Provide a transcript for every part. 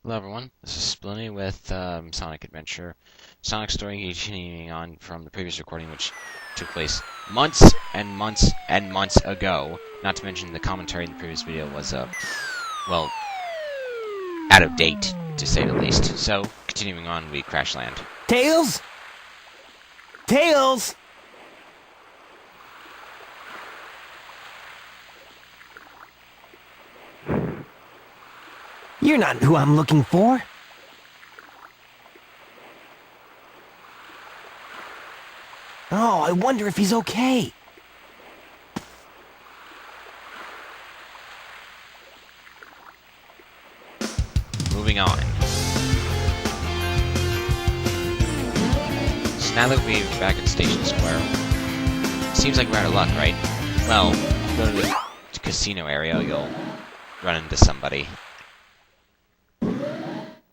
Hello everyone, this is Splinty with Sonic Adventure. Sonic story continuing on from the previous recording, which took place months and months and months ago. Not to mention the commentary in the previous video was, well, out of date, to say the least. So, continuing on, we crash land. Tails? Tails! You're not who I'm looking for. Oh, I wonder if he's okay. Moving on. So now that we're back at Station Square, seems like we're out of luck, right? Well, go to the casino area, you'll run into somebody.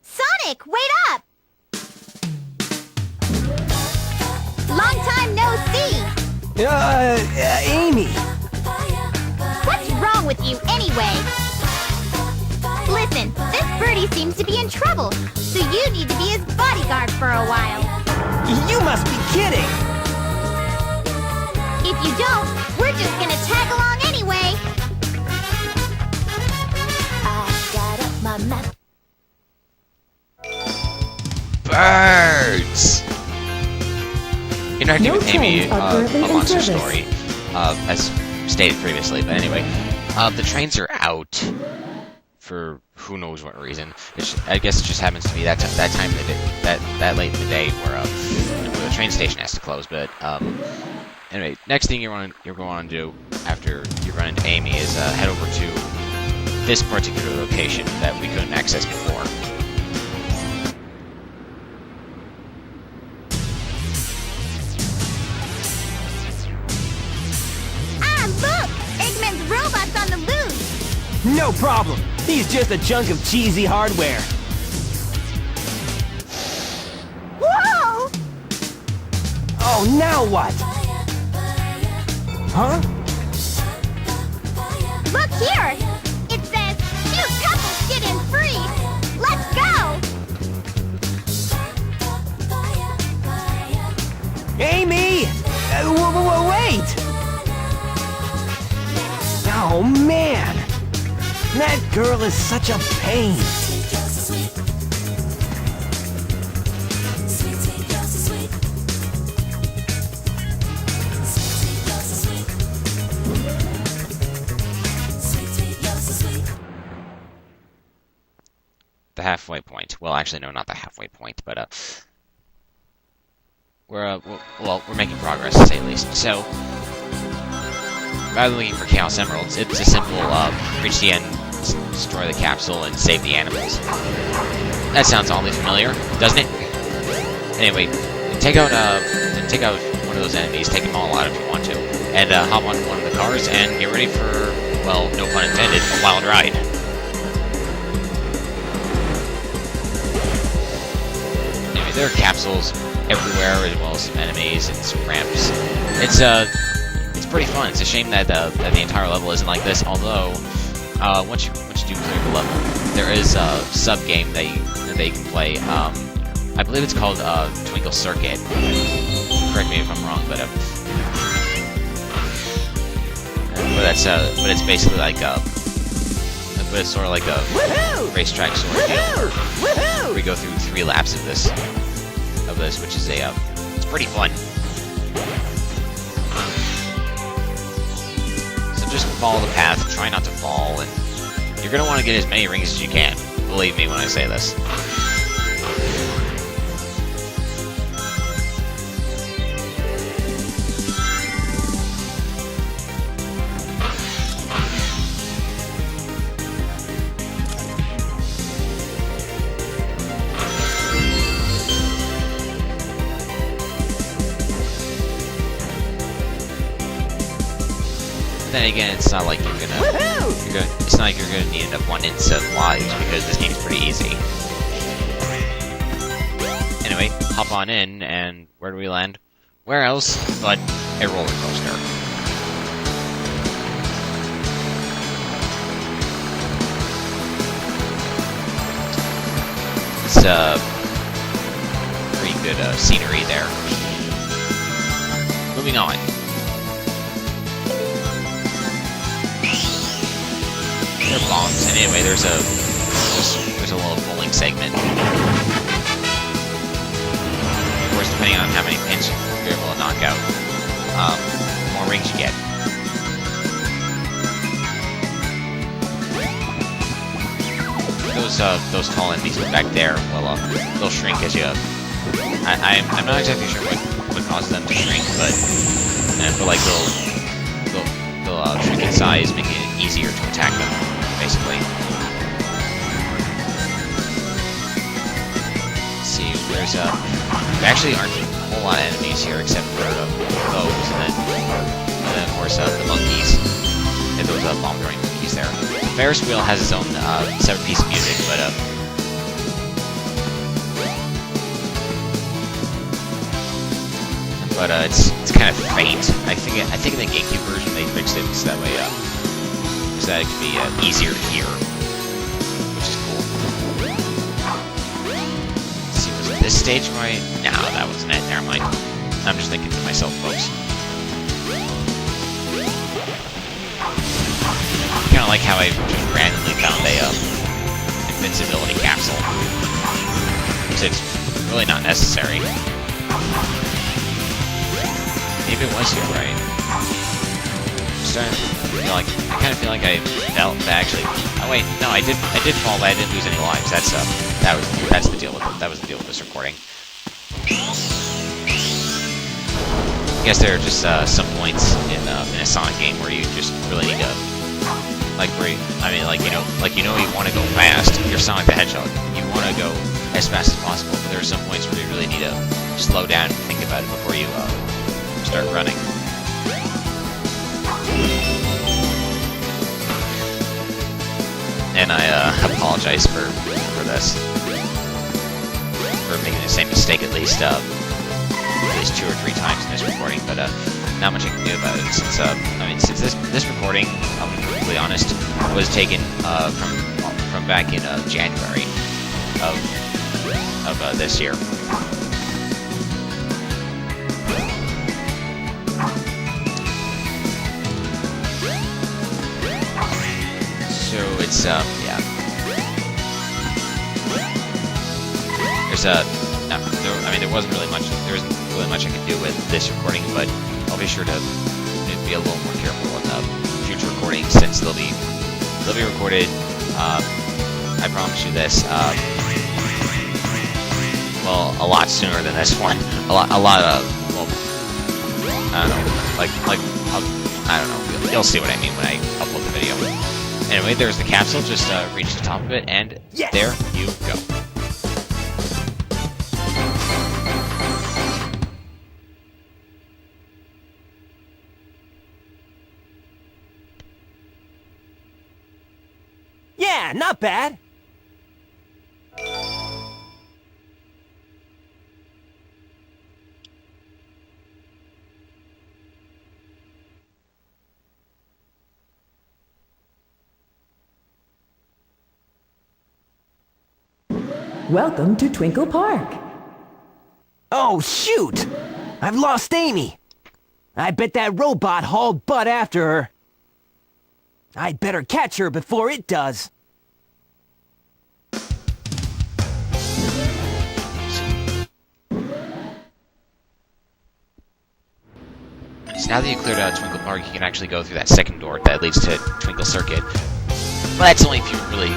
Sonic, wait up! Long time no see! Amy! What's wrong with you anyway? Listen, this birdie seems to be in trouble, so you need to be his bodyguard for a while. You must be kidding! If you don't, we're just gonna tag along anyway. I got up my map. Birds! Interacting with Amy, a monster story, as stated previously, but anyway. The trains are out for who knows what reason. I guess it just happens to be that time of the day, that late in the day where the train station has to close, but, anyway, next thing you're going to do after you run into Amy is, head over to this particular location that we couldn't access before. Robots on the loose! No problem! He's just a chunk of cheesy hardware. Whoa! Oh, now what? Huh? Look here! It says, cute couples get in free! Let's go! Amy! Wait! Oh, man! That girl is such a pain! The halfway point. Well, actually, no, not the halfway point, but, we're making progress, to say the least. So, rather than looking for Chaos Emeralds, it's a simple, reach the end, destroy the capsule, and save the animals. That sounds oddly familiar, doesn't it? Anyway, take out one of those enemies, take them all out if you want to, and, hop on one of the cars and get ready for, well, no pun intended, a wild ride. Anyway, there are capsules everywhere, as well as some enemies and some ramps. It's pretty fun. It's a shame that the entire level isn't like this. Although, once you do clear the level, there is a sub game that you can play. I believe it's called Twinkle Circuit. Correct me if I'm wrong, but it's basically like but it's sort of like a racetrack sort of deal. Where we go through 3 laps of this, which is it's pretty fun. Just follow the path, try not to fall, and you're going to want to get as many rings as you can. Believe me when I say this. Then again, it's not like you're gonna need an abundance of lives because this game's pretty easy. Anyway, hop on in, and where do we land? Where else but a roller coaster? It's pretty good scenery there. Moving on. There are bombs, and anyway, there's a little bowling segment. Of course, depending on how many pins you're able to knock out, the more rings you get. Those tall enemies back there, well, they'll shrink as you. I'm not exactly sure what causes them to shrink, but like they'll shrink in size, making it easier to attack them, basically. Let's see, there actually aren't a whole lot of enemies here except for those, and then of course the monkeys, and those bomb throwing monkeys there. The Ferris wheel has its own separate piece of music, but it's kind of faint. I think in the GameCube version they fixed it so that way so that it can be easier to hear, which is cool. Let's see, was it this stage right? No, that wasn't it. Never mind. I'm just thinking to myself, folks. Kind of like how I just randomly found a invincibility capsule, because it's really not necessary. Maybe it was here, right? I kind of feel like I fell. Actually, oh wait, no, I did fall, but I didn't lose any lives. That's the deal with it. That was the deal with this recording. I guess there are just some points in a Sonic game where you just really need to, you want to go fast. You're Sonic the Hedgehog. You want to go as fast as possible, but there are some points where you really need to slow down and think about it before you start running. And I apologize for this, for making the same mistake at least 2 or 3 times in this recording, but not much I can do about it since since this recording, I'll be completely honest, was taken from back in January of this year. So it's yeah. There wasn't really much. There isn't really much I can do with this recording, but I'll be sure to be a little more careful in future recordings since they'll be recorded. I promise you this. Well, a lot sooner than this one. A lot of well, I don't know. I don't know. You'll see what I mean when I upload the video. Anyway, there's the capsule. Just reach the top of it, and yes! There you go. Yeah, not bad. Welcome to Twinkle Park. Oh, shoot! I've lost Amy. I bet that robot hauled butt after her. I'd better catch her before it does. So now that you cleared out Twinkle Park, you can actually go through that second door that leads to Twinkle Circuit. Well, that's only if you really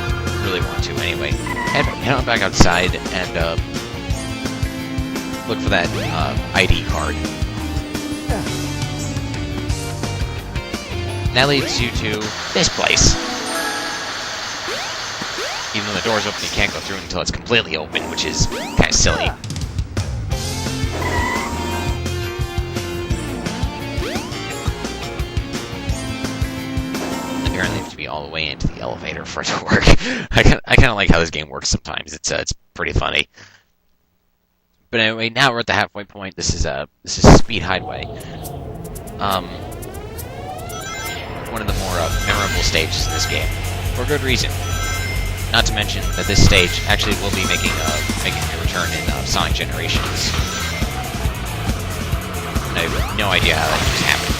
want to, anyway. Head on back outside and look for that ID card. That leads you to this place. Even though the door's open, you can't go through until it's completely open, which is kind of silly. Apparently, you have to be all the way into the elevator for it to work. I kind of like how this game works sometimes. It's pretty funny. But anyway, now we're at the halfway point. This is Speed Hideaway. One of the more memorable stages in this game, for good reason. Not to mention that this stage actually will be making a return in Sonic Generations. And I have no idea how that just happened.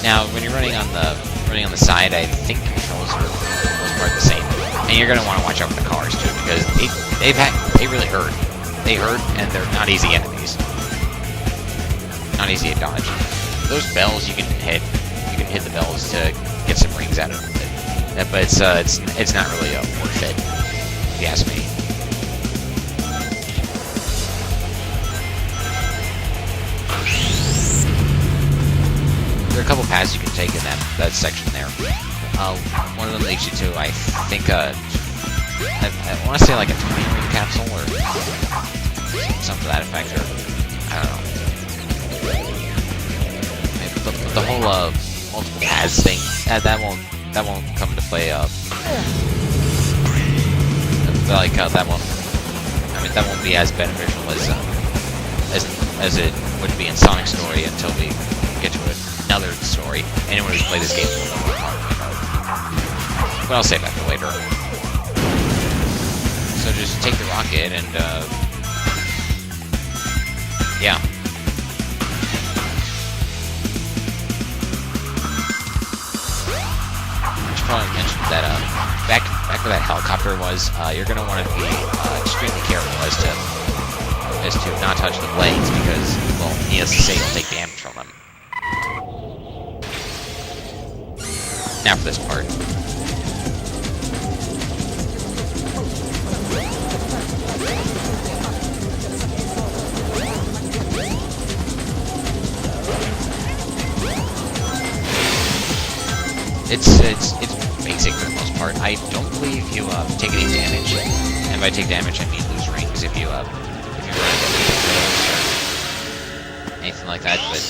Now, when you're running on the side, I think controls are for the most part the same, and you're gonna want to watch out for the cars too, because they really hurt. They hurt, and they're not easy enemies. Not easy to dodge. Those bells you can hit. You can hit the bells to get some rings out of it, but it's not really worth it, if you ask me. There are a couple paths you can take in that section there. One of them leads you to, I think, I want to say like a 20-ring capsule, or something to that effect, or I don't know. The whole multiple paths thing, that won't come into play. That won't be as beneficial as it would be in Sonic's story until we get to another story. Anyone who's played this game will know what I'm talking about. But I'll save that for later. So just take the rocket and, yeah. I should probably mention that, back where that helicopter was, you're gonna want to be extremely careful as to not touch the blades, because, well, needless to say, you'll take damage from them. Now for this part. It's basic for the most part. I don't believe you take any damage, and by take damage I mean lose rings if you run into or anything like that. But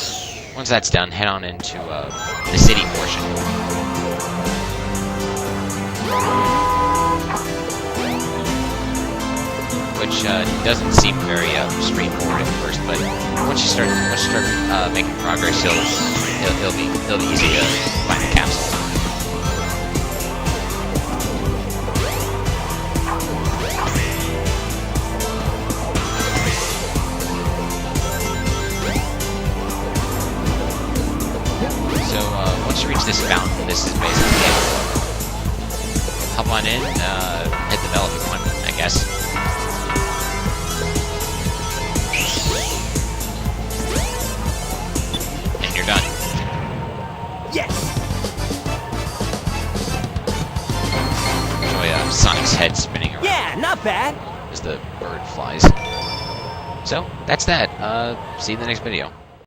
once that's done, head on into the city portion. Which doesn't seem very straightforward at first, but once you start making progress, it'll be easy to find the capsule. So once you reach this fountain, this is basically it. Hop on in, hit the bell if you want, I guess. And you're done. Yes! Enjoy Sonic's head spinning around. Yeah, not bad! As the bird flies. So, that's that. See you in the next video.